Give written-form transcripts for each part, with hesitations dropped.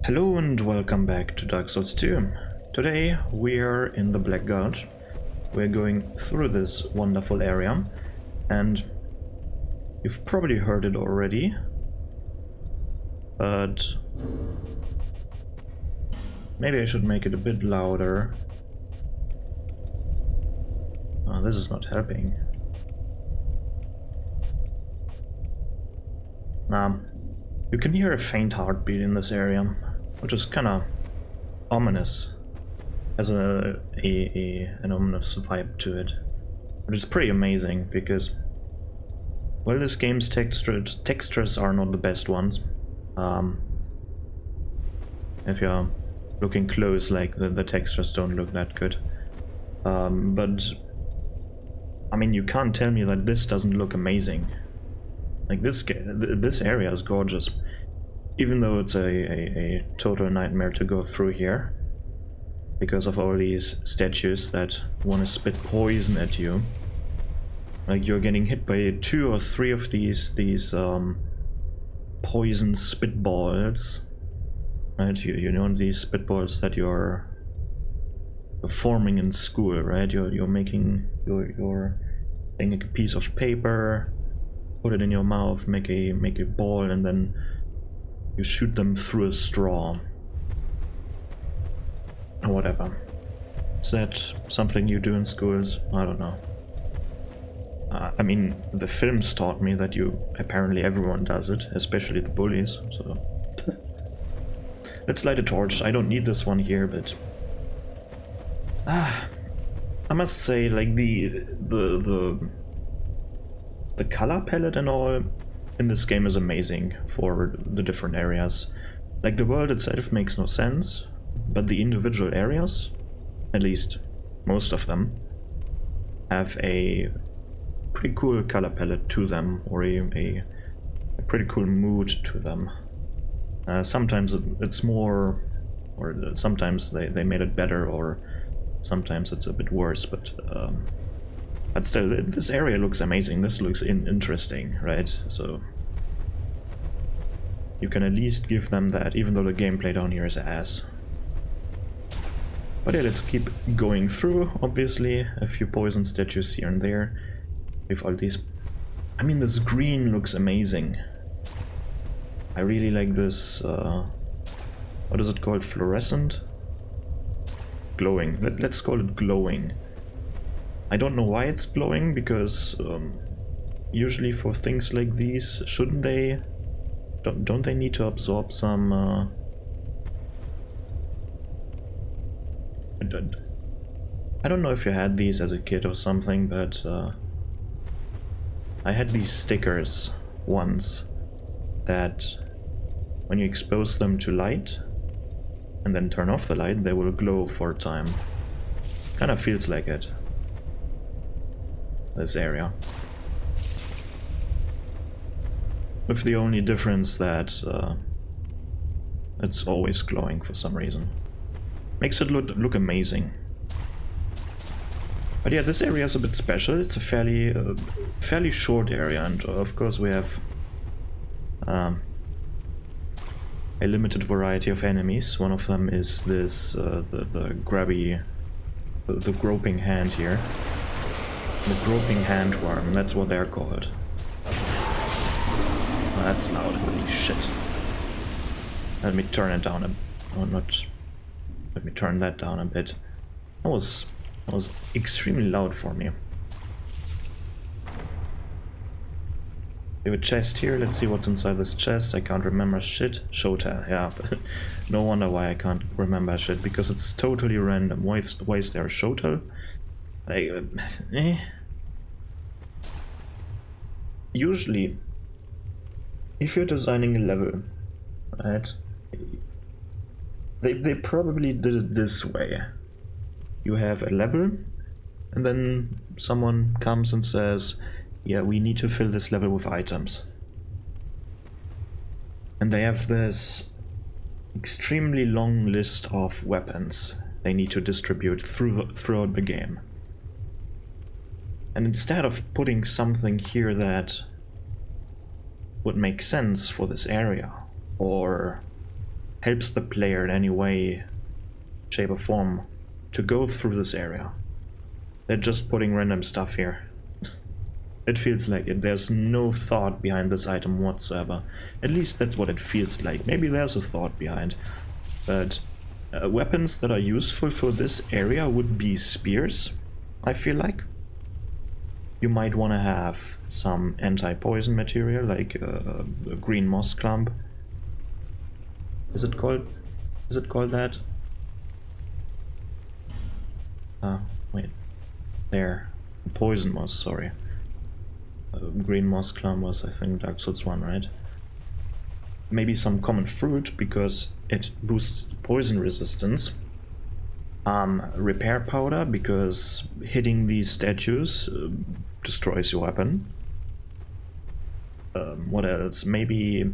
Hello and welcome back to Dark Souls 2. Today we are in the Black Gulch. We're going through this wonderful area and you've probably heard it already, but maybe I should make it a bit louder. Oh, this is not helping. You can hear a faint heartbeat in this area, which is kind of ominous, has an ominous vibe to it. But it's pretty amazing because, well, this game's textures are not the best ones. If you're looking close, like the textures don't look that good. But I mean, you can't tell me that this doesn't look amazing. Like this area is gorgeous, even though it's a total nightmare to go through here because of all these statues that want to spit poison at you. Like you're getting hit by 2 or 3 of these poison spitballs, right? You know, these spitballs that you're forming in school, right? You're making you're taking a piece of paper, put it in your mouth, make a ball, and then you shoot them through a straw or whatever. Is that something you do in schools? I don't know. I mean, the films taught me that apparently everyone does it, especially the bullies, so let's light a torch. I don't need this one here, but I must say, like the color palette and all in this game is amazing for the different areas. Like the world itself makes no sense, but the individual areas, at least most of them, have a pretty cool color palette to them, or a pretty cool mood to them. Sometimes it's more, or sometimes they made it better, or sometimes it's a bit worse, but still, this area looks amazing. This looks interesting, right? So you can at least give them that, even though the gameplay down here is ass. But yeah, let's keep going through. Obviously, a few poison statues here and there. With all these, I mean, this green looks amazing. I really like this. What is it called? Fluorescent? Glowing. Let's call it glowing. I don't know why it's glowing, because usually for things like these, shouldn't they? Don't they need to absorb some? I don't know if you had these as a kid or something, but I had these stickers once that when you expose them to light and then turn off the light, they will glow for a time. Kind of feels like it. This area. With the only difference that it's always glowing for some reason. Makes it look amazing. But yeah, this area is a bit special. It's a fairly short area, and of course we have a limited variety of enemies. One of them is this the grabby, the groping hand here. The groping handworm, that's what they're called. Oh, that's loud, holy shit. Let me turn it down let me turn that down a bit. That was extremely loud for me. We have a chest here, let's see what's inside this chest. I can't remember shit. Shota, yeah. No wonder why I can't remember shit, because it's totally random. Why is there a Shota? Usually, if you're designing a level, right, they probably did it this way. You have a level, and then someone comes and says, yeah, we need to fill this level with items. And they have this extremely long list of weapons they need to distribute throughout the game. And instead of putting something here that would make sense for this area, or helps the player in any way, shape or form to go through this area. They're just putting random stuff here. It feels like it. There's no thought behind this item whatsoever. At least that's what it feels like. Maybe there's a thought behind. But weapons that are useful for this area would be spears, I feel like. You might want to have some anti-poison material, like a green moss clump. Is it called that? Wait. There. Poison moss, sorry. Green moss clump was, I think, Dark Souls 1, right? Maybe some common fruit, because it boosts poison resistance. Repair powder, because hitting these statues destroys your weapon. What else? Maybe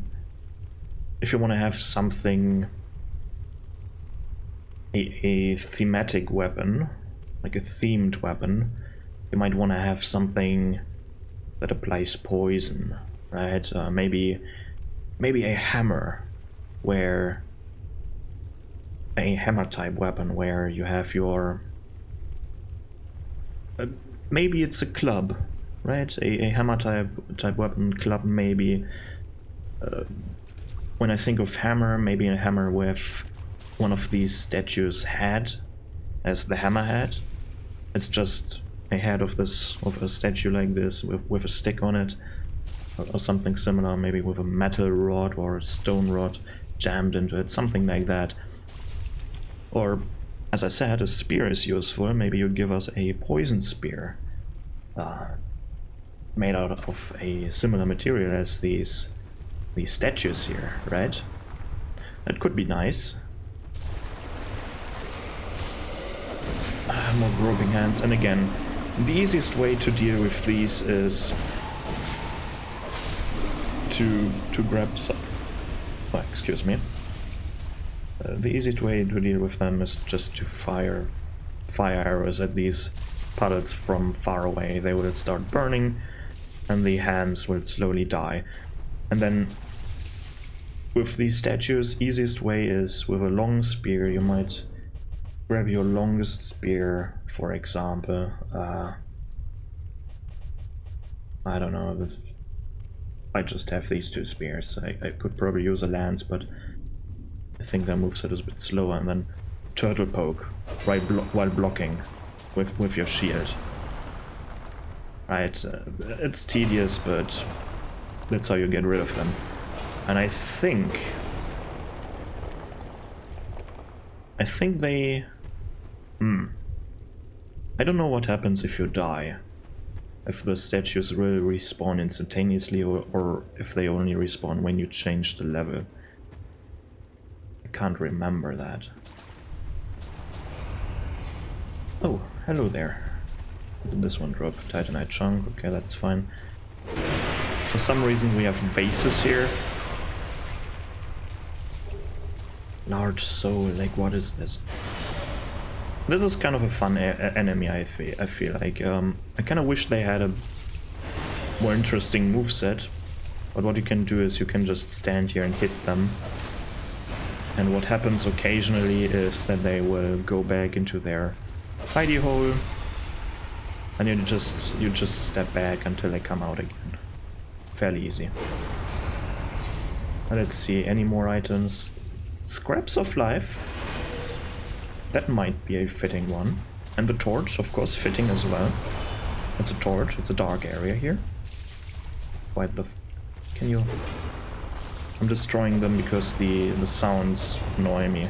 if you want to have something, a thematic weapon, like a themed weapon, you might want to have something that applies poison, right? Maybe a hammer, where a hammer type weapon where you have your maybe it's a club, right? A hammer type weapon club, maybe. When I think of hammer, maybe a hammer with one of these statues' head as the hammer head. It's just a head of a statue like this with a stick on it, or something similar, maybe with a metal rod or a stone rod jammed into it, something like that. Or, as I said, a spear is useful. Maybe you give us a poison spear made out of a similar material as these statues here, right? That could be nice. More groping hands, and again, the easiest way to deal with these is to grab some. Oh, excuse me. The easiest way to deal with them is just to fire arrows at these puddles from far away. They will start burning, and the hands will slowly die. And then, with these statues, easiest way is with a long spear. You might grab your longest spear, for example. I don't know. I just have these two spears. I could probably use a lance, but I think their moveset is a bit slower. And then turtle poke while blocking with your shield. Right, it's tedious, but that's how you get rid of them. And I think they... I don't know what happens if you die. If the statues will respawn instantaneously, or if they only respawn when you change the level. I can't remember that. Oh, hello there. What did this one drop? Titanite chunk, okay, that's fine. For some reason we have vases here. Large soul, like what is this? This is kind of a fun enemy, I feel like. I kind of wish they had a more interesting moveset, but what you can do is you can just stand here and hit them. And what happens occasionally is that they will go back into their hidey hole, and you just step back until they come out again. Fairly easy. Let's see, any more items? Scraps of life. That might be a fitting one. And the torch, of course, fitting as well. It's a torch, it's a dark area here. Why the can you... I'm destroying them because the sounds annoy me.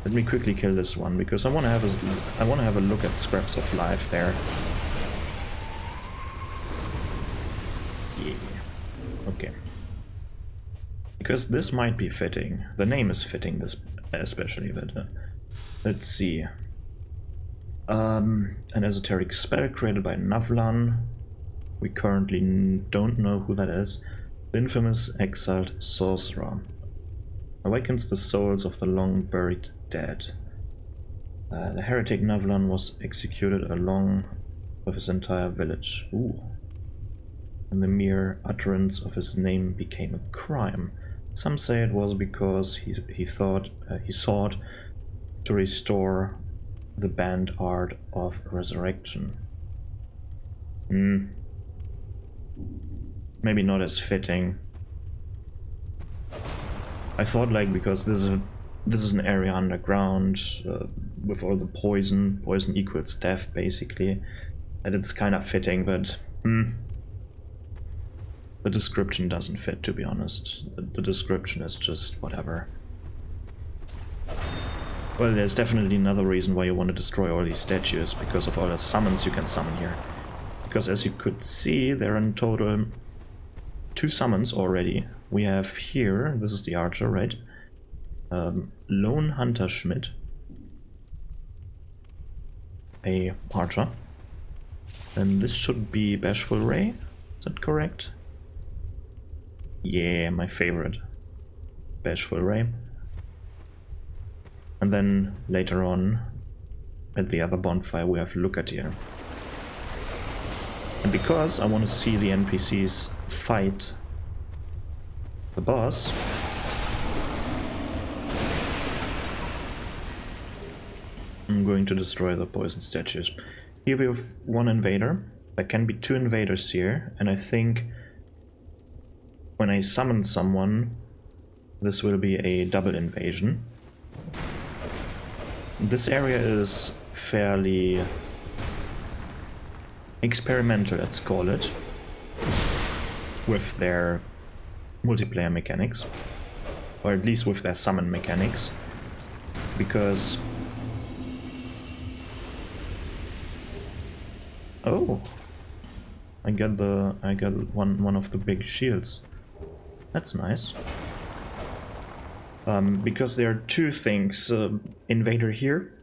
Let me quickly kill this one, because I want to have a look at scraps of life there. Yeah. Okay. Because this might be fitting. The name is fitting, this especially, but let's see. An esoteric spell created by Navlan. We currently don't know who that is. The infamous exiled sorcerer. Awakens the souls of the long-buried dead. The heretic Navlan was executed along with his entire village. Ooh. And the mere utterance of his name became a crime. Some say it was because he sought to restore the banned art of resurrection. Maybe not as fitting. I thought, like, because this is an area underground with all the poison equals death basically, that it's kind of fitting, but the description doesn't fit, to be honest. The description is just whatever. Well, there's definitely another reason why you want to destroy all these statues, because of all the summons you can summon here. Because as you could see, there are in total 2 summons already. We have here, this is the archer, right? Lone Hunter Schmidt. A archer. And this should be Bashful Ray, is that correct? Yeah, my favorite. Bashful Ray. And then later on, at the other bonfire, we have Lucatier. And because I want to see the NPCs fight the boss, I'm going to destroy the poison statues. Here we have 1 invader. There can be 2 invaders here, and I think when I summon someone, this will be a double invasion. This area is fairly experimental, let's call it, with their multiplayer mechanics, or at least with their summon mechanics, because oh, I got one of the big shields. That's nice. Because there are 2 things. Invader here.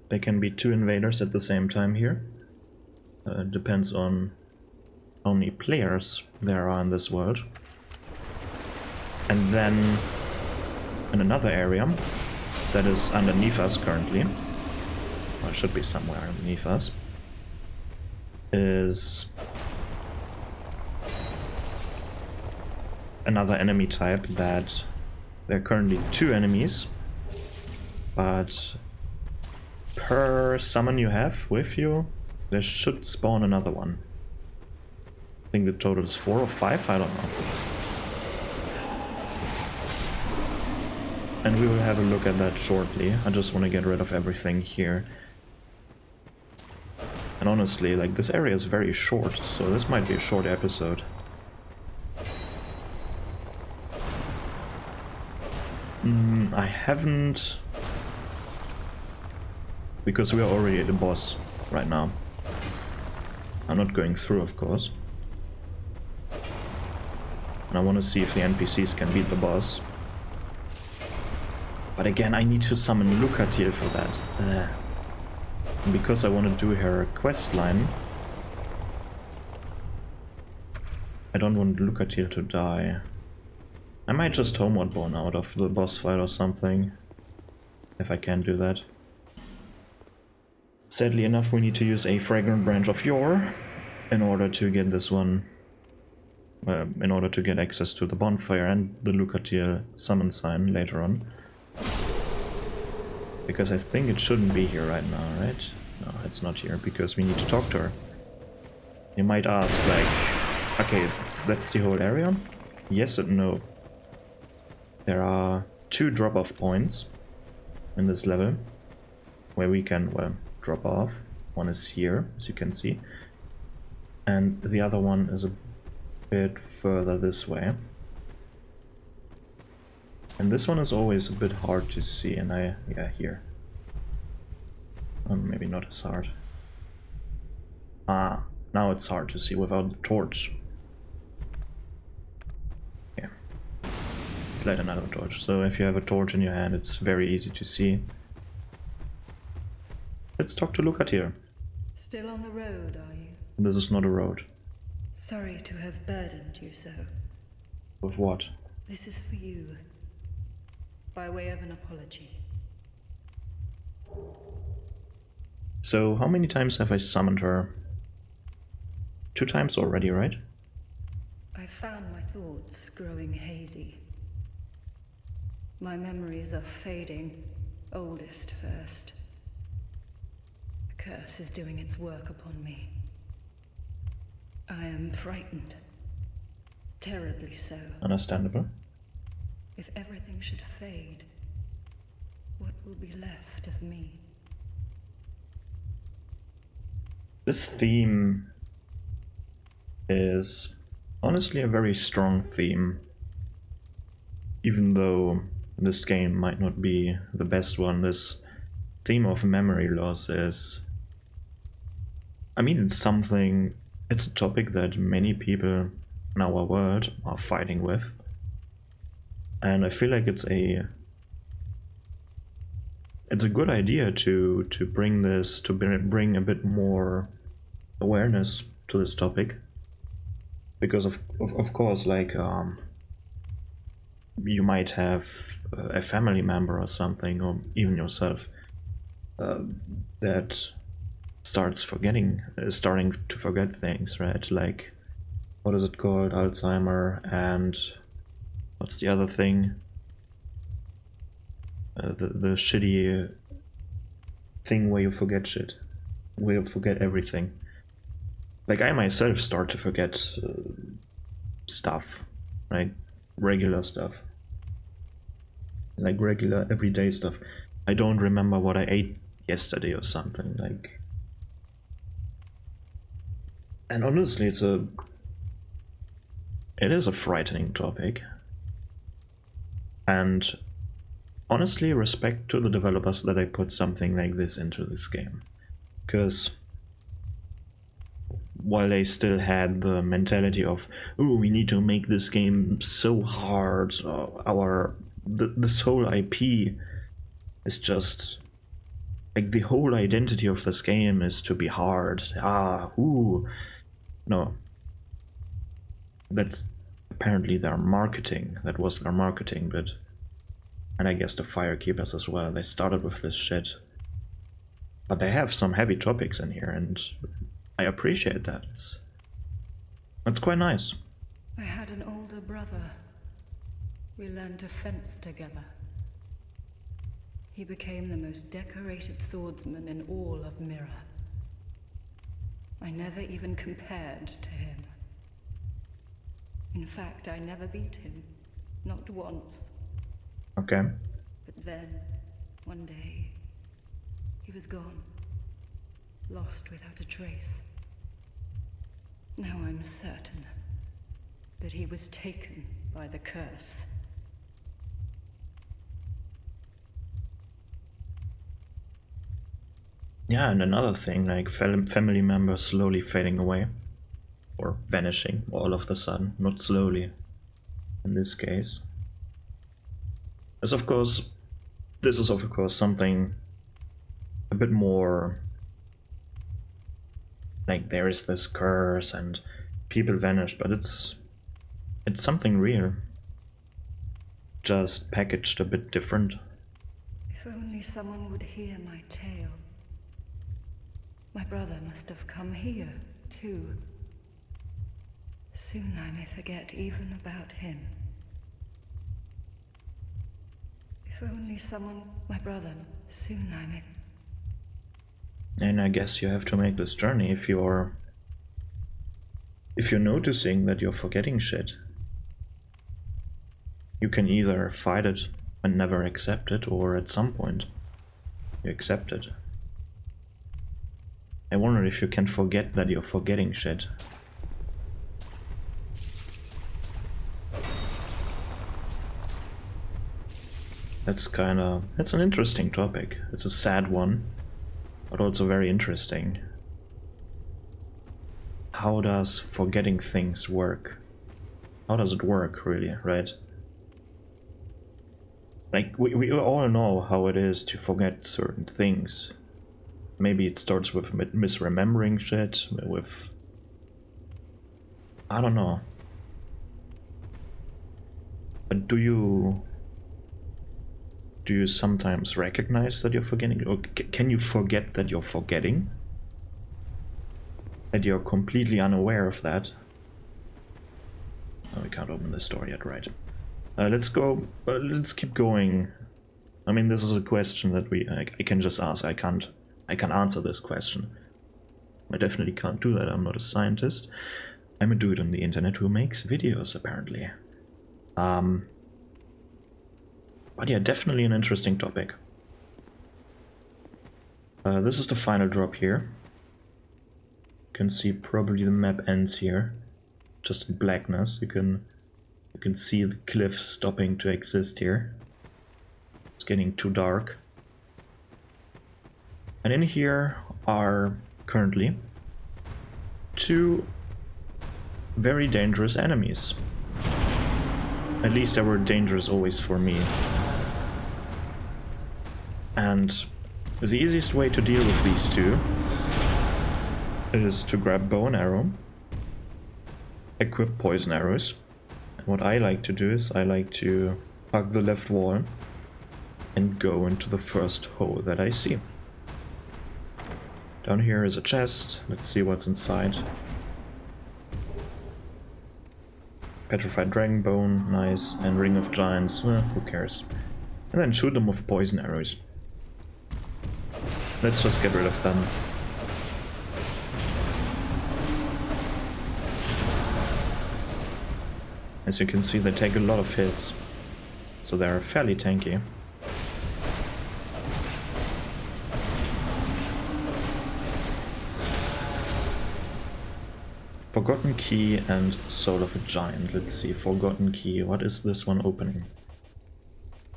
There can be 2 invaders at the same time here. Depends on how many players there are in this world. And then in another area that is underneath us currently, or it should be somewhere underneath us, is another enemy type that there are currently 2 enemies, but per summon you have with you, there should spawn another one. I think the total is 4 or 5, I don't know. And we will have a look at that shortly. I just want to get rid of everything here. And honestly, like, this area is very short, so this might be a short episode. I haven't... Because we are already at the boss right now. I'm not going through, of course. And I want to see if the NPCs can beat the boss. But again, I need to summon Lucatier for that. And because I want to do her quest line, I don't want Lucatier to die. I might just homeward bone out of the boss fight or something, if I can do that. Sadly enough, we need to use a Fragrant Branch of Yore in order to get this one, in order to get access to the bonfire and the Lucatier summon sign later on. Because I think it shouldn't be here right now, right? No, it's not here, because we need to talk to her. You might ask, like, okay, that's the whole area? Yes and no. There are 2 drop-off points in this level where we can, well, drop off. One is here, as you can see, and the other one is a bit further this way. And this one is always a bit hard to see, and yeah, here. Maybe not as hard. Ah, now it's hard to see without the torch. Yeah. Let's light another torch. So if you have a torch in your hand, it's very easy to see. Let's talk to Lucatier. Still on the road, are you? This is not a road. Sorry to have burdened you so. With what? This is for you. By way of an apology. So, how many times have I summoned her? 2 times already, right? I found my thoughts growing hazy. My memories are fading, oldest first. The curse is doing its work upon me. I am frightened. Terribly so. Understandable. If everything should fade, what will be left of me? This theme is honestly a very strong theme. Even though this game might not be the best one, this theme of memory loss is... I mean, it's a topic that many people in our world are fighting with. And I feel like it's a good idea to bring this, to bring a bit more awareness to this topic. Because of course, like, you might have a family member or something, or even yourself, that starting to forget things, right? Like, what is it called? Alzheimer, and what's the other thing? The shitty thing where you forget shit, where you forget everything. Like, I myself start to forget stuff, right? Regular stuff. Like regular everyday stuff. I don't remember what I ate yesterday or something, like. And honestly, it is a frightening topic. And honestly, respect to the developers that they put something like this into this game. Because while they still had the mentality of, oh, we need to make this game so hard, this whole IP is just like, the whole identity of this game is to be hard. No, that's apparently their marketing. That was their marketing bit, and I guess the Firekeepers as well. They started with this shit, but they have some heavy topics in here, and I appreciate that. It's quite nice. I had an older brother. We learned to fence together. He became the most decorated swordsman in all of Mirror. I never even compared to him. In fact, I never beat him. Not once. Okay. But then, one day, he was gone. Lost without a trace. Now I'm certain that he was taken by the curse. Yeah, and another thing, like family members slowly fading away. Or vanishing all of a sudden, not slowly in this case. This is of course something a bit more like, there is this curse and people vanish, but it's something real, just packaged a bit different. If only someone would hear my tale. My brother must have come here, too. Soon I may forget even about him. If only someone... My brother, soon I may... And I guess you have to make this journey if you're noticing that you're forgetting shit. You can either fight it and never accept it, or at some point you accept it. I wonder if you can forget that you're forgetting shit. That's an interesting topic. It's a sad one, but also very interesting. How does forgetting things work? How does it work, really, right? Like, we all know how it is to forget certain things. Maybe it starts with misremembering shit, with... I don't know. But do you sometimes recognize that you're forgetting? Or can you forget that you're forgetting? That you're completely unaware of that? Oh, we can't open this door yet, right? Let's go. Let's keep going. I mean, this is a question that I can just ask. I can't answer this question. I definitely can't do that. I'm not a scientist. I'm a dude on the internet who makes videos, apparently. But yeah, definitely an interesting topic. This is the final drop here. You can see probably the map ends here, just in blackness. You can see the cliffs stopping to exist here. It's getting too dark. And in here are currently 2 very dangerous enemies. At least they were dangerous always for me. And the easiest way to deal with these 2 is to grab bow and arrow, equip poison arrows. And what I like to do is I like to hug the left wall and go into the first hole that I see. Down here is a chest. Let's see what's inside. Petrified dragon bone, nice, and ring of giants, who cares. And then shoot them with poison arrows. Let's just get rid of them. As you can see, they take a lot of hits, so they're fairly tanky. Forgotten Key and Soul of a Giant. Let's see, Forgotten Key. What is this one opening?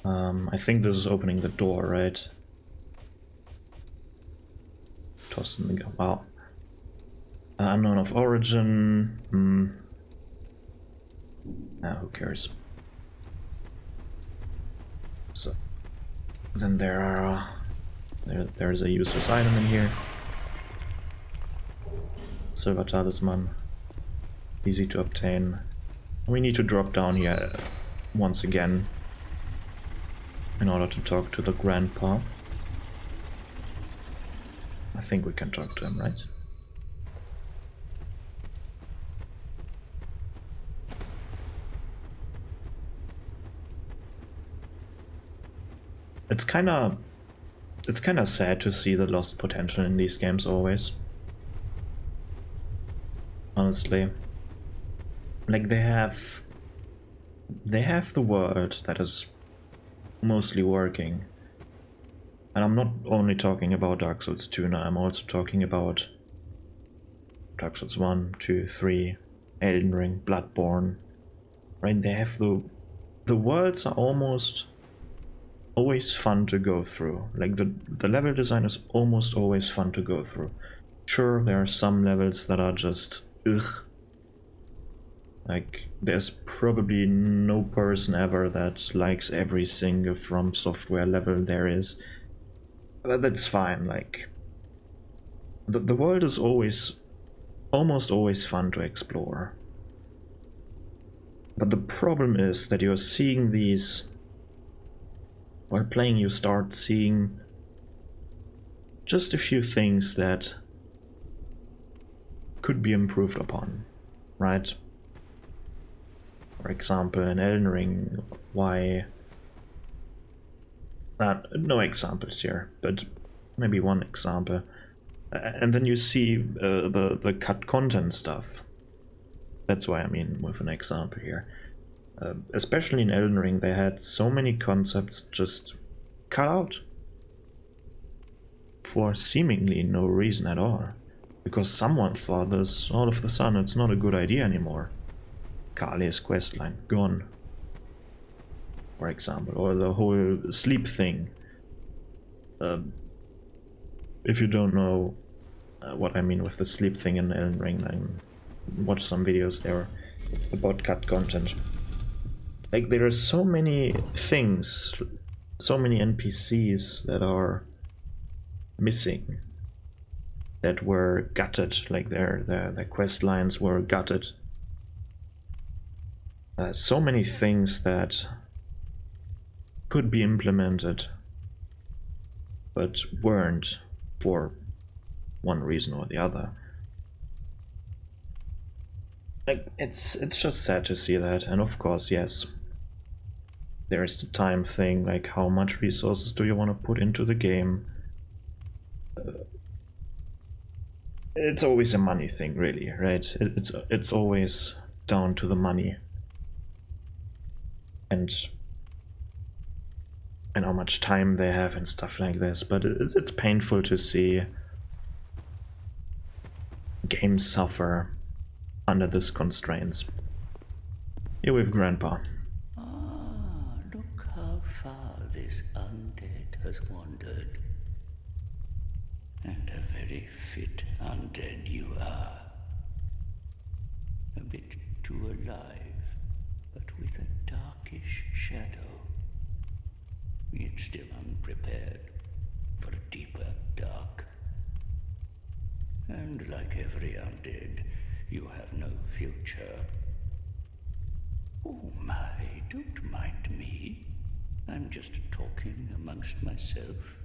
I think this is opening the door, right? Toss in the... wow. Unknown of origin. Who cares? So then there's a useless item in here. Silver talisman, easy to obtain. We need to drop down here once again in order to talk to the grandpa. I think we can talk to him, right? It's kind of sad to see the lost potential in these games always. Honestly. Like they have the world that is mostly working. And I'm not only talking about Dark Souls 2 now, I'm also talking about Dark Souls 1, 2, 3, Elden Ring, Bloodborne. Right? They have the worlds are almost always fun to go through. Like the level design is almost always fun to go through. Sure, there are some levels that are just ugh. Like there's probably no person ever that likes every single From Software level there is. But that's fine, like the world is almost always fun to explore. But the problem is that you're seeing these. While playing, you start seeing just a few things that could be improved upon, right? For example, in Elden Ring, why... no examples here, but maybe one example. And then you see the cut content stuff. That's why I mean with an example here. Especially in Elden Ring, they had so many concepts just cut out for seemingly no reason at all. Because someone thought this, all of a sudden it's not a good idea anymore. Kali's questline, gone. For example, or the whole sleep thing. If you don't know what I mean with the sleep thing in Elden Ring, then watch some videos there about cut content. Like, there are so many things, so many NPCs that are missing, that were gutted, like their quest lines were gutted. So many things that could be implemented, but weren't for one reason or the other. Like, it's just sad to see that, and of course, yes, there's the time thing, like how much resources do you want to put into the game. It's always a money thing, really, right? It's always down to the money. And how much time they have and stuff like this, but it's painful to see games suffer under these constraints. Here with Grandpa. Ah, look how far this undead has wandered. And a very fit undead you are. A bit too alive, but with a darkish shadow. Yet still unprepared for a deeper dark. And like every undead, you have no future. Oh my, don't mind me. I'm just talking amongst myself.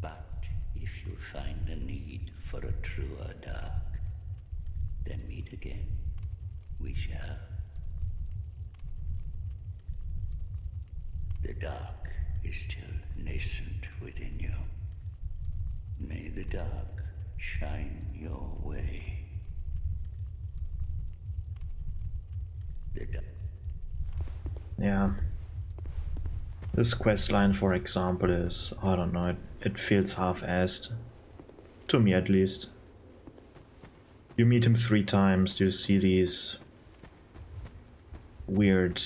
But if you find a need for a truer dark, then meet again. We shall. The dark is still nascent within you. May the dark shine your way. Yeah. This questline, for example, is, I don't know, it feels half-assed. To me, at least. You meet him 3 times, you see these weird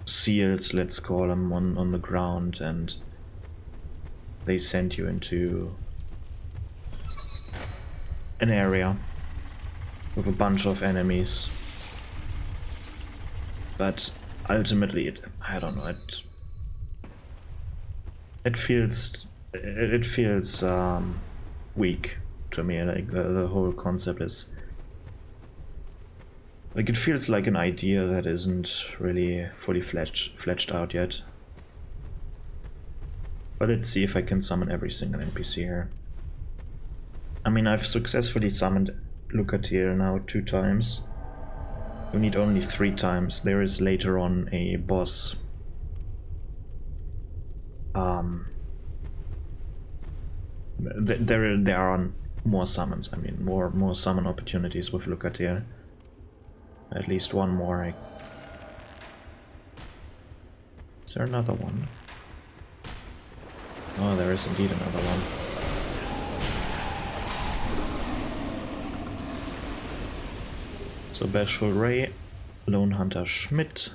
seals, let's call them, on the ground, and they send you into an area with a bunch of enemies. But ultimately, I don't know, it feels weak to me. Like the whole concept is like, it feels like an idea that isn't really fully fledged out yet. But let's see if I can summon every single NPC here. I mean, I've successfully summoned Lucatir now 2 times. You need only 3 times. There is later on a boss. There are more summons. I mean, more summon opportunities with Lucatir. At least one more. Is there another one? Oh, there is indeed another one. So Bashful Ray, Lone Hunter Schmidt,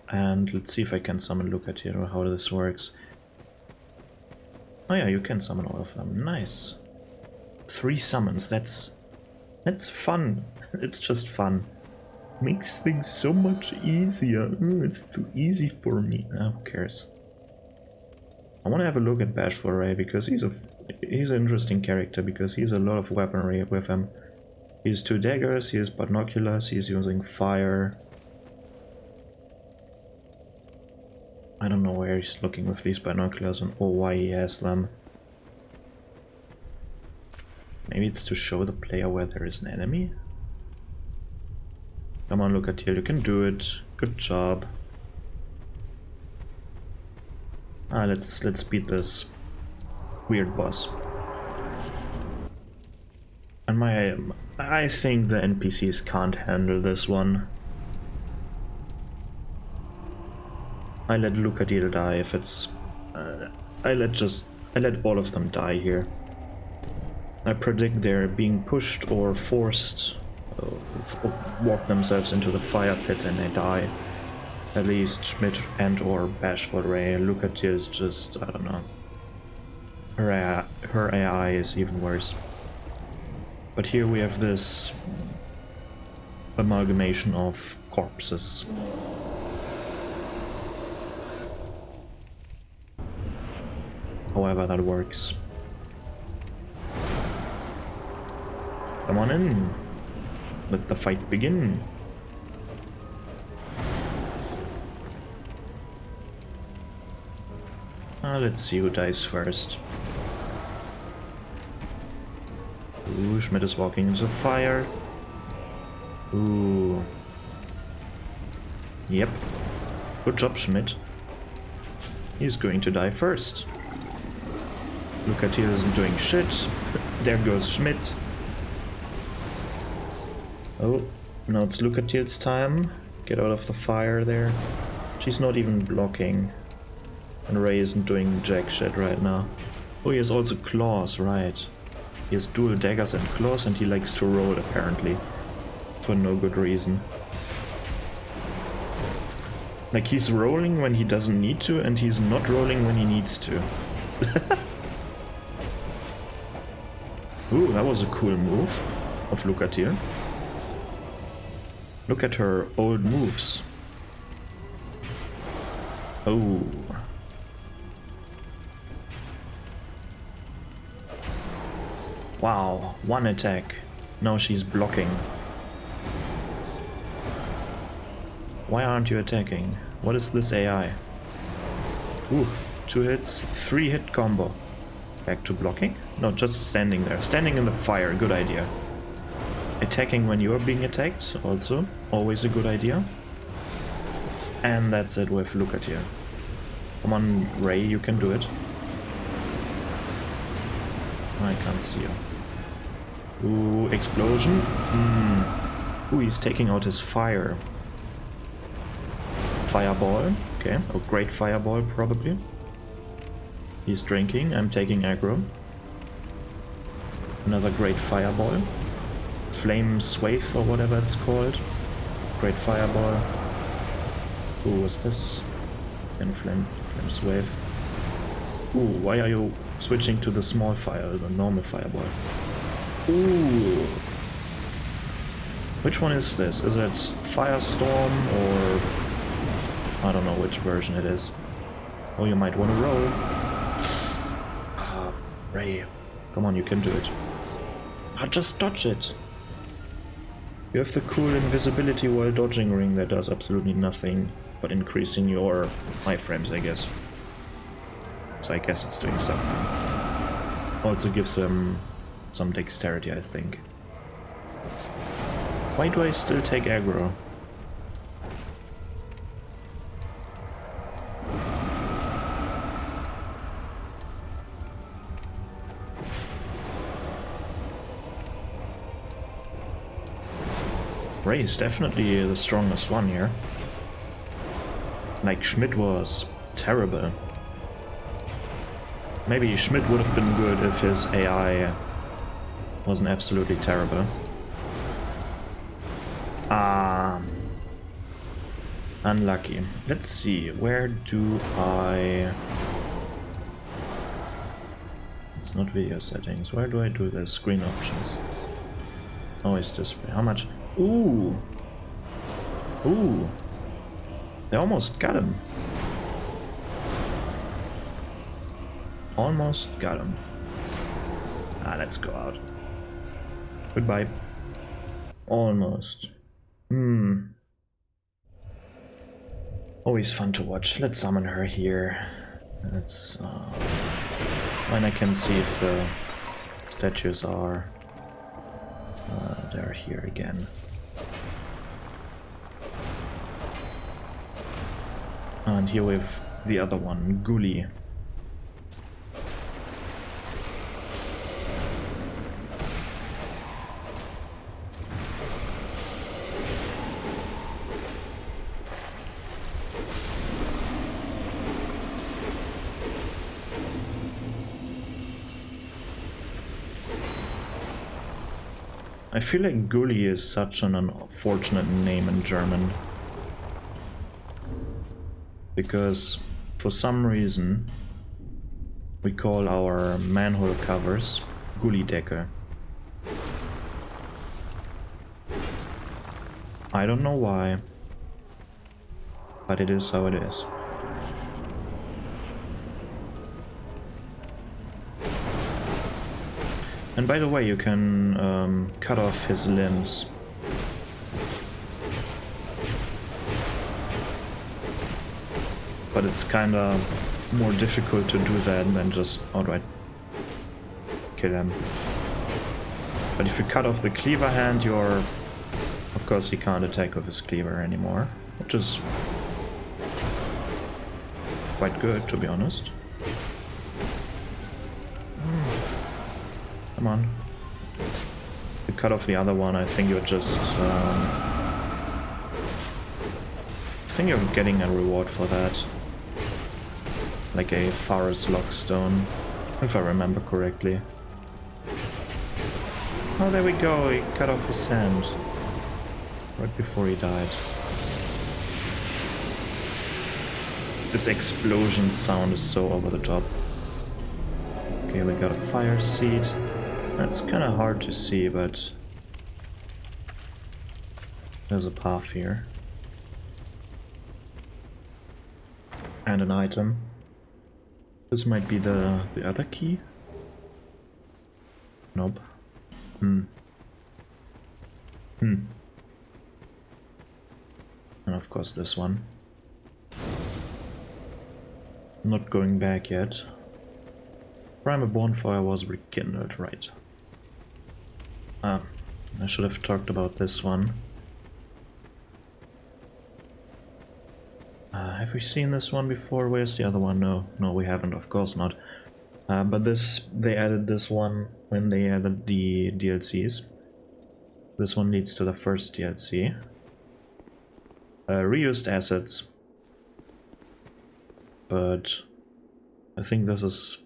and let's see if I can summon Lucatir or how this works. Oh yeah, you can summon all of them. Nice. 3 summons. That's fun. It's just fun. Makes things so much easier. It's too easy for me. Who cares? I want to have a look at Bashful Ray because he's an interesting character, because he has a lot of weaponry with him. He has 2 daggers, he has binoculars, he's using fire. I don't know where he's looking with these binoculars or why he has them. Maybe it's to show the player where there is an enemy? Come on, Lucatir, you can do it. Good job. Let's beat this weird boss. And I think the NPCs can't handle this one. I let Lucadir die if it's... I let all of them die here. I predict they're being pushed or forced, walk themselves into the fire pit and they die. At least Schmidt and or Bashful Ray. Lucatir is just, I don't know. Her AI is even worse. But here we have this amalgamation of corpses. However that works. Come on in. Let the fight begin. Let's see who dies first. Ooh, Schmidt is walking into fire. Ooh. Yep. Good job, Schmidt. He's going to die first. Lucatier isn't doing shit. There goes Schmidt. Oh, now it's Lucatier's time. Get out of the fire there. She's not even blocking. And Ray isn't doing jack shit right now. Oh, he has also claws, right. He has dual daggers and claws, and he likes to roll apparently. For no good reason. Like, he's rolling when he doesn't need to, and he's not rolling when he needs to. Ooh, that was a cool move of Lucatier. Look at her old moves. Oh. Wow, one attack. Now she's blocking. Why aren't you attacking? What is this AI? Ooh, 2 hits, 3 hit combo. Back to blocking? No, just standing there. Standing in the fire, good idea. Attacking when you are being attacked, also always a good idea. And that's it with Lucatier. Come on, Ray, you can do it. I can't see you. Ooh, explosion. Ooh, he's taking out his fire. Fireball. Okay, a great fireball probably. He's drinking, I'm taking aggro. Another great fireball. Flame swathe or whatever it's called. Great fireball. Ooh, what's this? And flame swathe. Ooh, why are you switching to the small fire, the normal fireball? Ooh. Which one is this? Is it Firestorm or... I don't know which version it is. Oh, you might want to roll. Ah, Ray. Come on, you can do it. Ah, just dodge it. You have the cool invisibility while dodging ring that does absolutely nothing but increasing your iframes, I guess. So I guess it's doing something. Also gives them some dexterity, I think. Why do I still take aggro? Ray is definitely the strongest one here. Like, Schmidt was terrible. Maybe Schmidt would have been good if his AI wasn't absolutely terrible. Unlucky. Let's see, where do I... It's not video settings. Where do I do this? Screen options. Oh, it's display. How much? Ooh! Ooh! They almost got him. Almost got him. Ah, let's go out. Goodbye. Almost. Always fun to watch. Let's summon her here. Let's... when I can see if the statues are... they're here again. And here we have the other one, Gulch. I feel like Gulch is such an unfortunate name in German. Because for some reason we call our manhole covers Gullideckel. I don't know why, but it is how it is. And by the way, you can cut off his limbs. But it's kinda more difficult to do that than just outright kill him. But if you cut off the cleaver hand, you're Of course, he can't attack with his cleaver anymore, which is quite good, to be honest. Come on. You cut off the other one, I think you're just... I think you're getting a reward for that. Like a Faris Lockstone, if I remember correctly. Oh, there we go, he cut off his hand. Right before he died. This explosion sound is so over the top. Okay, we got a fire seed. That's kind of hard to see, but there's a path here. And an item. This might be the other key? Nope. And of course this one. Not going back yet. Primal bonfire was rekindled, right. I should have talked about this one. Have we seen this one before? Where's the other one? No, we haven't, of course not. But they added this one when they added the DLCs. This one leads to the first DLC. Reused assets. But I think this is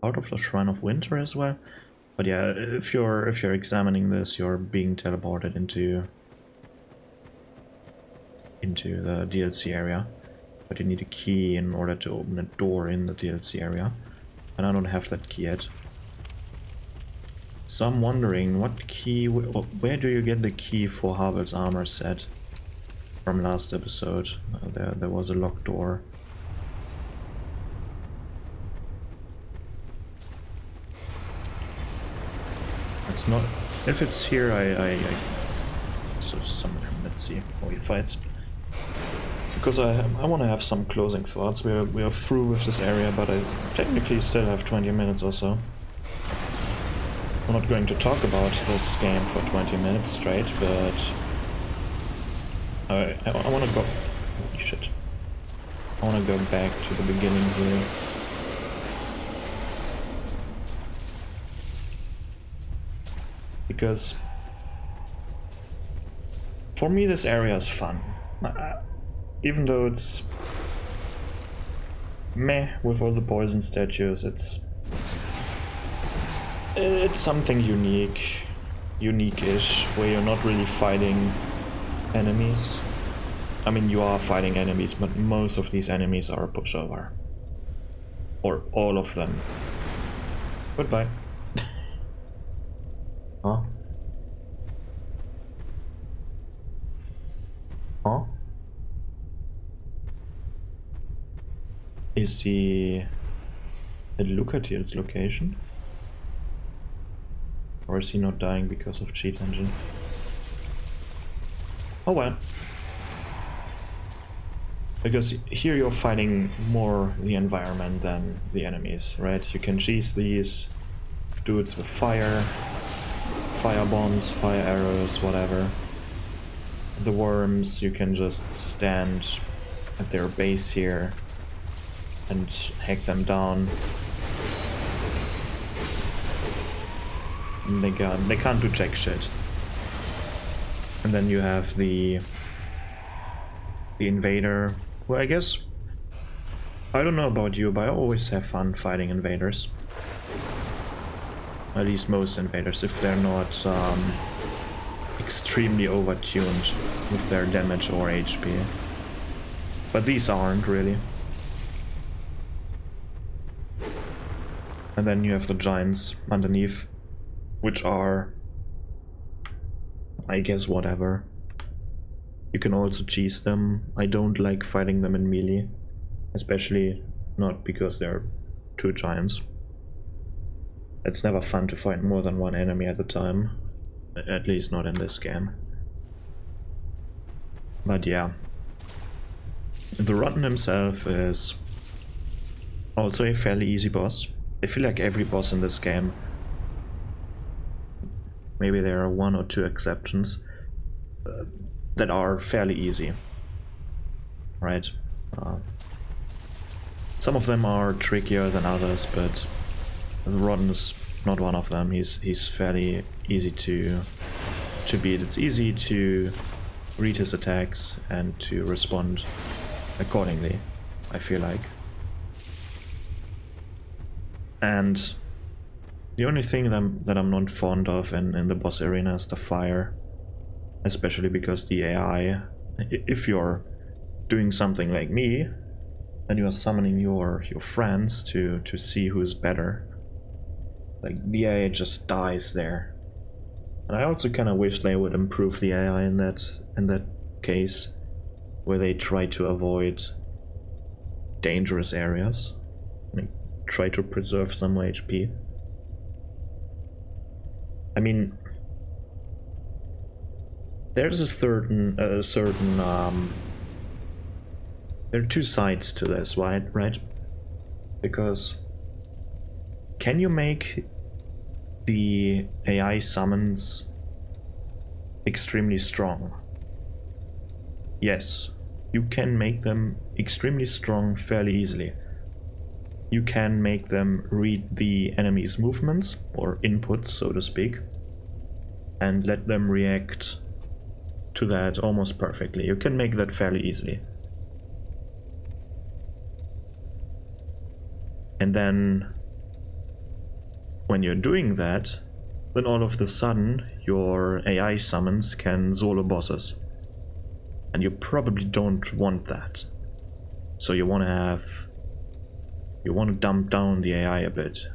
part of the Shrine of Winter as well. But yeah, if you're examining this, you're being teleported into the DLC area. But you need a key in order to open a door in the DLC area. And I don't have that key yet. So I'm wondering, what key... where do you get the key for Havel's armor set? From last episode. There was a locked door. It's not... if it's here, so somewhere, let's see how he fights. Because I want to have some closing thoughts. We are through with this area, but I technically still have 20 minutes or so. I'm not going to talk about this game for 20 minutes straight, but I want to go... holy shit. I want to go back to the beginning here. Because for me this area is fun. Even though it's meh with all the poison statues, it's something unique-ish, where you're not really fighting enemies. I mean, you are fighting enemies, but most of these enemies are a pushover. Or all of them. Goodbye. Huh? Huh? Is he at Lucatiel's location? Or is he not dying because of cheat engine? Oh well. Because here you're fighting more the environment than the enemies, right? You can cheese these dudes with fire bombs, fire arrows, whatever. The worms, you can just stand at their base here and hack them down. And they can't do jack shit. And then you have the invader, who I guess, I don't know about you, but I always have fun fighting invaders. At least most invaders, if they're not extremely overtuned with their damage or HP. But these aren't really. And then you have the giants underneath, which are, I guess, whatever. You can also cheese them. I don't like fighting them in melee, especially not because they're two giants. It's never fun to fight more than one enemy at a time, at least not in this game. But yeah, the Rotten himself is also a fairly easy boss. I feel like every boss in this game, maybe there are one or two exceptions, that are fairly easy, right? Some of them are trickier than others, but Rodden is not one of them. He's fairly easy to beat. It's easy to read his attacks and to respond accordingly, I feel like. And the only thing that I'm not fond of in the boss arena is the fire, especially because the AI, if you're doing something like me and you are summoning your friends to see who's better, like the AI just dies there. And I also kind of wish they would improve the AI in that case, where they try to avoid dangerous areas, like try to preserve some HP. I mean, there's a certain there are two sides to this, right? Because can you make the AI summons extremely strong? Yes, you can make them extremely strong fairly easily. You can make them read the enemy's movements, or inputs, so to speak, and let them react to that almost perfectly. You can make that fairly easily. And then, when you're doing that, then all of a sudden your AI summons can solo bosses. And you probably don't want that. So you want to dump down the AI a bit.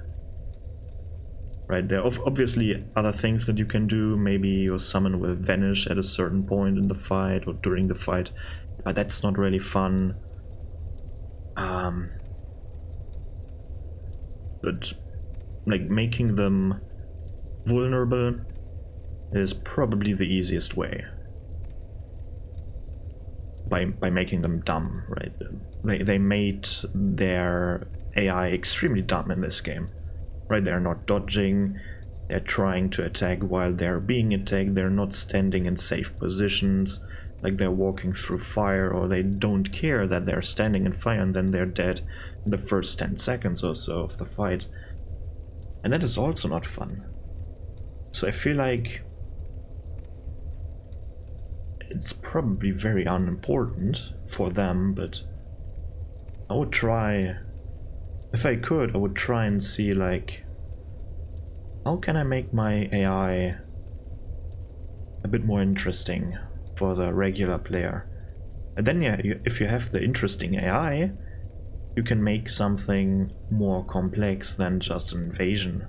Right, there are obviously other things that you can do. Maybe your summon will vanish at a certain point in the fight or during the fight, but that's not really fun. But like making them vulnerable is probably the easiest way. By making them dumb, right? They made their AI extremely dumb in this game. Right, they're not dodging, they're trying to attack while they're being attacked, they're not standing in safe positions, like they're walking through fire, or they don't care that they're standing in fire and then they're dead in the first 10 seconds or so of the fight. And that is also not fun. So I feel like it's probably very unimportant for them, but I would try... If I could, I would try and see, like, how can I make my AI a bit more interesting for the regular player? And then, yeah, if you have the interesting AI, you can make something more complex than just an invasion.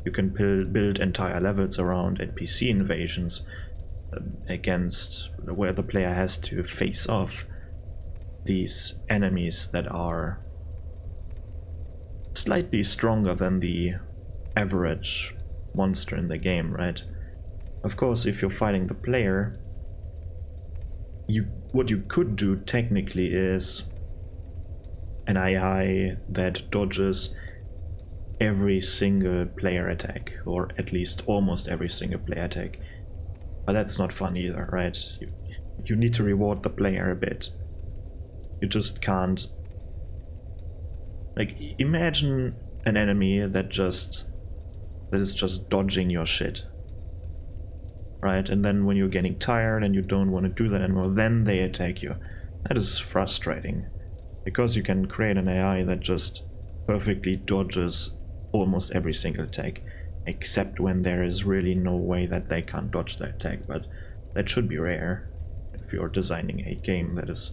You can build entire levels around NPC invasions against where the player has to face off these enemies that are slightly stronger than the average monster in the game, right? Of course, if you're fighting the player, what you could do technically is an AI that dodges every single player attack, or at least almost every single player attack. But that's not fun either, right? You need to reward the player a bit. You just can't... Like, imagine an enemy that is just dodging your shit. Right? And then when you're getting tired and you don't want to do that anymore, then they attack you. That is frustrating. Because you can create an AI that just perfectly dodges almost every single attack. Except when there is really no way that they can't dodge the attack. But that should be rare if you're designing a game that is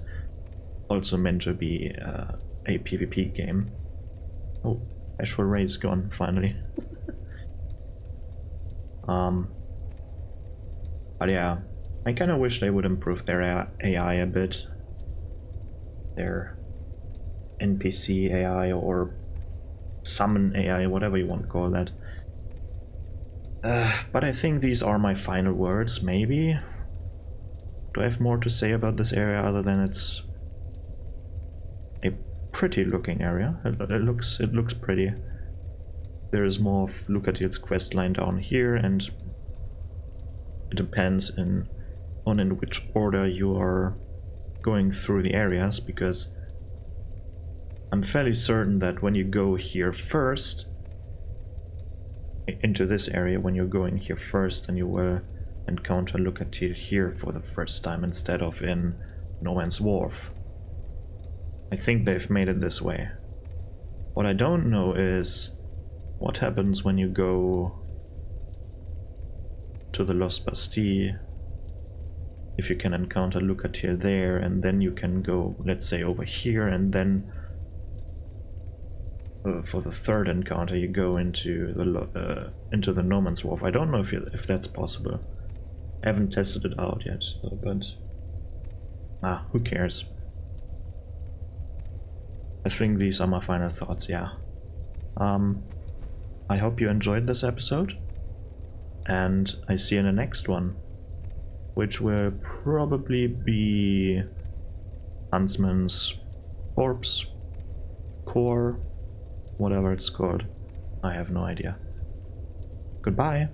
also meant to be a PvP game. Oh, Ashford Ray is gone, finally. But yeah, I kind of wish they would improve their AI a bit. Their NPC AI or summon AI, whatever you want to call that. But I think these are my final words, maybe? Do I have more to say about this area other than it's a pretty looking area? It looks pretty. There is more of Lucatiel's quest line down here, and it depends on on in which order you are going through the areas, because I'm fairly certain that when you go here first, into this area, when you're going here first, then you will encounter Lucatier here for the first time instead of in No Man's Wharf. I think they've made it this way. What I don't know is what happens when you go to the Lost Bastille, if you can encounter Lucatier there, and then you can go, let's say, over here, and then for the third encounter you go into the No Man's Wharf. I don't know if that's possible. I haven't tested it out yet, but who cares? I think these are my final thoughts, yeah. I hope you enjoyed this episode, and I see you in the next one, which will probably be Huntsman's corpse, core, whatever it's called. I have no idea. Goodbye.